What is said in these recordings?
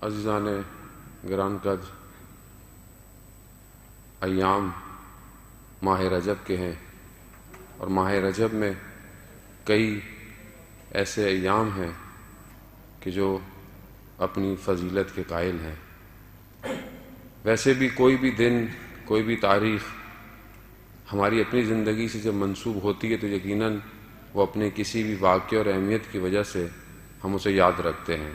عزیزان گران قدر، ایام ماہ رجب کے ہیں، اور ماہ رجب میں کئی ایسے ایام ہیں کہ جو اپنی فضیلت کے قائل ہیں۔ ویسے بھی کوئی بھی دن، کوئی بھی تاریخ ہماری اپنی زندگی سے جب منسوب ہوتی ہے تو یقیناً وہ اپنے کسی بھی واقعے اور اہمیت کی وجہ سے ہم اسے یاد رکھتے ہیں۔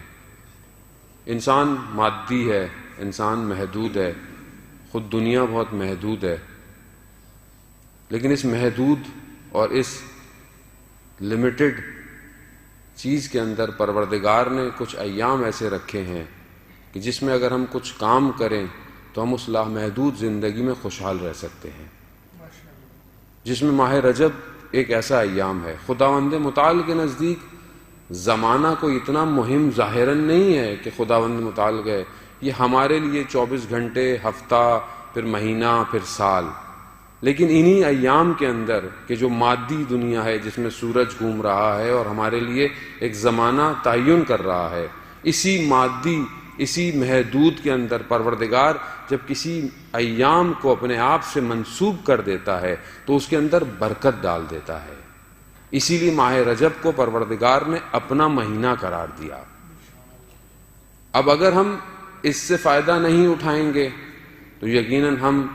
انسان مادی ہے، انسان محدود ہے، خود دنیا بہت محدود ہے، لیکن اس محدود اور اس لمیٹڈ چیز کے اندر پروردگار نے کچھ ایام ایسے رکھے ہیں کہ جس میں اگر ہم کچھ کام کریں تو ہم اس لامحدود زندگی میں خوشحال رہ سکتے ہیں، جس میں ماہ رجب ایک ایسا ایام ہے۔ خداوند متعال کے نزدیک زمانہ کوئی اتنا مہم ظاہراً نہیں ہے کہ خداوند متعال گئے یہ ہمارے لیے 24 گھنٹے، ہفتہ، پھر مہینہ، پھر سال، لیکن انہی ایام کے اندر کہ جو مادی دنیا ہے جس میں سورج گھوم رہا ہے اور ہمارے لیے ایک زمانہ تعین کر رہا ہے، اسی مادی، اسی محدود کے اندر پروردگار جب کسی ایام کو اپنے آپ سے منسوب کر دیتا ہے تو اس کے اندر برکت ڈال دیتا ہے۔ اسی لیے ماہ رجب کو پروردگار نے اپنا مہینہ قرار دیا۔ اب اگر ہم اس سے فائدہ نہیں اٹھائیں گے تو یقیناً ہم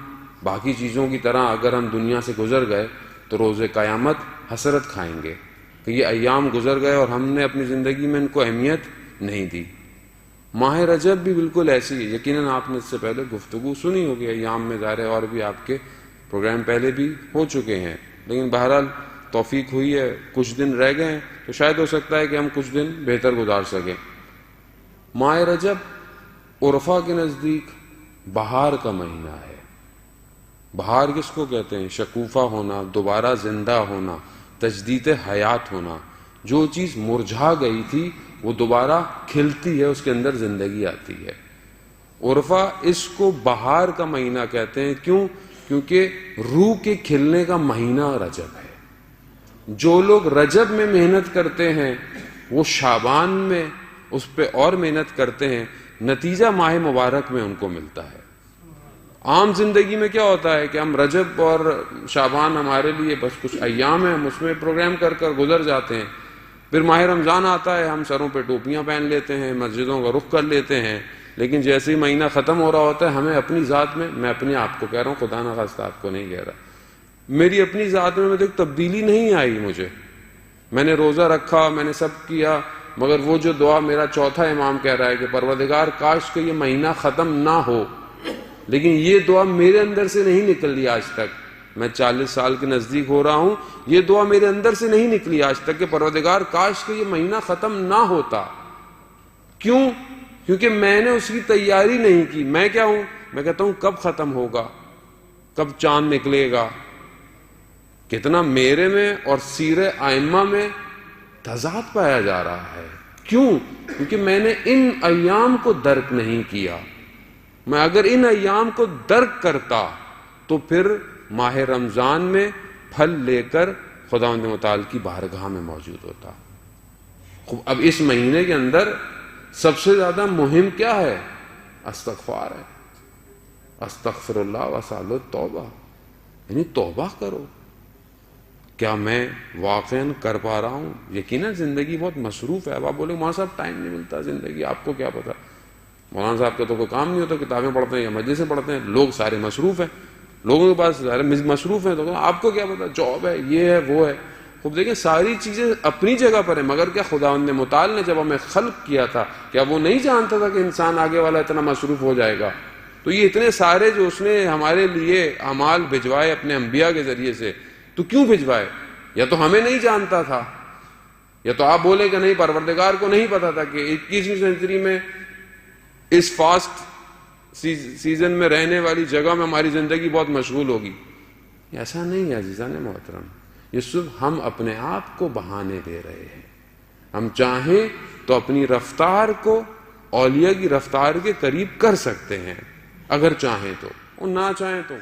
باقی چیزوں کی طرح اگر ہم دنیا سے گزر گئے تو روز قیامت حسرت کھائیں گے کہ یہ ایام گزر گئے اور ہم نے اپنی زندگی میں ان کو اہمیت نہیں دی۔ ماہ رجب بھی بالکل ایسی ہے۔ یقیناً آپ نے اس سے پہلے گفتگو سنی ہوگی ایام میں، ظاہر ہے اور بھی آپ کے پروگرام پہلے بھی ہو چکے ہیں، لیکن بہرحال توفیق ہوئی ہے، کچھ دن رہ گئے ہیں تو شاید ہو سکتا ہے کہ ہم کچھ دن بہتر گزار سکیں۔ ماہ رجب عرفا کے نزدیک بہار کا مہینہ ہے۔ بہار کس کو کہتے ہیں؟ شکوفہ ہونا، دوبارہ زندہ ہونا، تجدید حیات ہونا۔ جو چیز مرجھا گئی تھی وہ دوبارہ کھلتی ہے، اس کے اندر زندگی آتی ہے۔ عرفہ اس کو بہار کا مہینہ کہتے ہیں۔ کیوں؟ کیونکہ روح کے کھلنے کا مہینہ رجب ہے۔ جو لوگ رجب میں محنت کرتے ہیں وہ شعبان میں اس پہ اور محنت کرتے ہیں، نتیجہ ماہ مبارک میں ان کو ملتا ہے۔ عام زندگی میں کیا ہوتا ہے کہ ہم رجب اور شعبان ہمارے لیے بس کچھ ایام ہیں، ہم اس میں پروگرام کر کر گزر جاتے ہیں۔ پھر ماہ رمضان آتا ہے، ہم سروں پہ ٹوپیاں پہن لیتے ہیں، مسجدوں کا رخ کر لیتے ہیں، لیکن جیسے ہی مہینہ ختم ہو رہا ہوتا ہے ہمیں اپنی ذات میں اپنے آپ کو کہہ رہا ہوں، خدا نخواستہ آپ کو نہیں کہہ رہا، میری اپنی ذات میں دیکھ تبدیلی نہیں آئی مجھے۔ میں نے روزہ رکھا، میں نے سب کیا، مگر وہ جو دعا میرا چوتھا امام کہہ رہا ہے کہ پروردگار کاش کہ یہ مہینہ ختم نہ ہو، لیکن یہ دعا میرے اندر سے نہیں نکلی آج تک۔ میں 40 سال کے نزدیک ہو رہا ہوں، یہ دعا میرے اندر سے نہیں نکلی آج تک کہ پروردگار کاش کہ یہ مہینہ ختم نہ ہوتا۔ کیوں؟ کیونکہ میں نے اس کی تیاری نہیں کی۔ میں کیا ہوں؟ میں کہتا ہوں کب ختم ہوگا، کب چاند نکلے گا۔ کتنا میرے میں اور سیر ائمہ میں تضاد پایا جا رہا ہے۔ کیوں؟ کیونکہ میں نے ان ایام کو درک نہیں کیا۔ میں اگر ان ایام کو درک کرتا تو پھر ماہ رمضان میں پھل لے کر خداوند متعال کی بارگاہ میں موجود ہوتا۔ اب اس مہینے کے اندر سب سے زیادہ مہم کیا ہے؟ استغفار ہے۔ استغفر اللہ واسأل التوبہ، یعنی توبہ کرو۔ کیا میں واقعاً کر پا رہا ہوں؟ یقیناً زندگی بہت مصروف ہے۔ اب آپ بولے مولانا صاحب ٹائم نہیں ملتا زندگی، آپ کو کیا پتا؟ مولانا صاحب کا تو کوئی کام نہیں ہوتا، کتابیں پڑھتے ہیں یا مجلسیں پڑھتے ہیں، لوگ سارے مصروف ہیں، لوگوں کے پاس سارے مصروف ہیں، تو آپ کو کیا پتا؟ جاب ہے، یہ ہے، وہ ہے۔ خوب دیکھیں ساری چیزیں اپنی جگہ پر ہیں، مگر کیا خداوند متعال نے جب ہمیں خلق کیا تھا کیا وہ نہیں جانتا تھا کہ انسان آگے والا اتنا مصروف ہو جائے گا؟ تو یہ اتنے سارے جو اس نے ہمارے لیے اعمال بھجوائے اپنے انبیاء کے ذریعے سے، تو کیوں بھجوائے؟ یا تو ہمیں نہیں جانتا تھا، یا تو آپ بولے کہ نہیں پروردگار کو نہیں پتا تھا کہ 21ویں سینچری میں اس فاسٹ سیزن میں رہنے والی جگہ میں ہماری زندگی بہت مشغول ہوگی۔ ایسا نہیں ہے عزیزان محترم، یہ صرف ہم اپنے آپ کو بہانے دے رہے ہیں۔ ہم چاہیں تو اپنی رفتار کو اولیاء کی رفتار کے قریب کر سکتے ہیں، اگر چاہیں تو، اور نہ چاہیں تو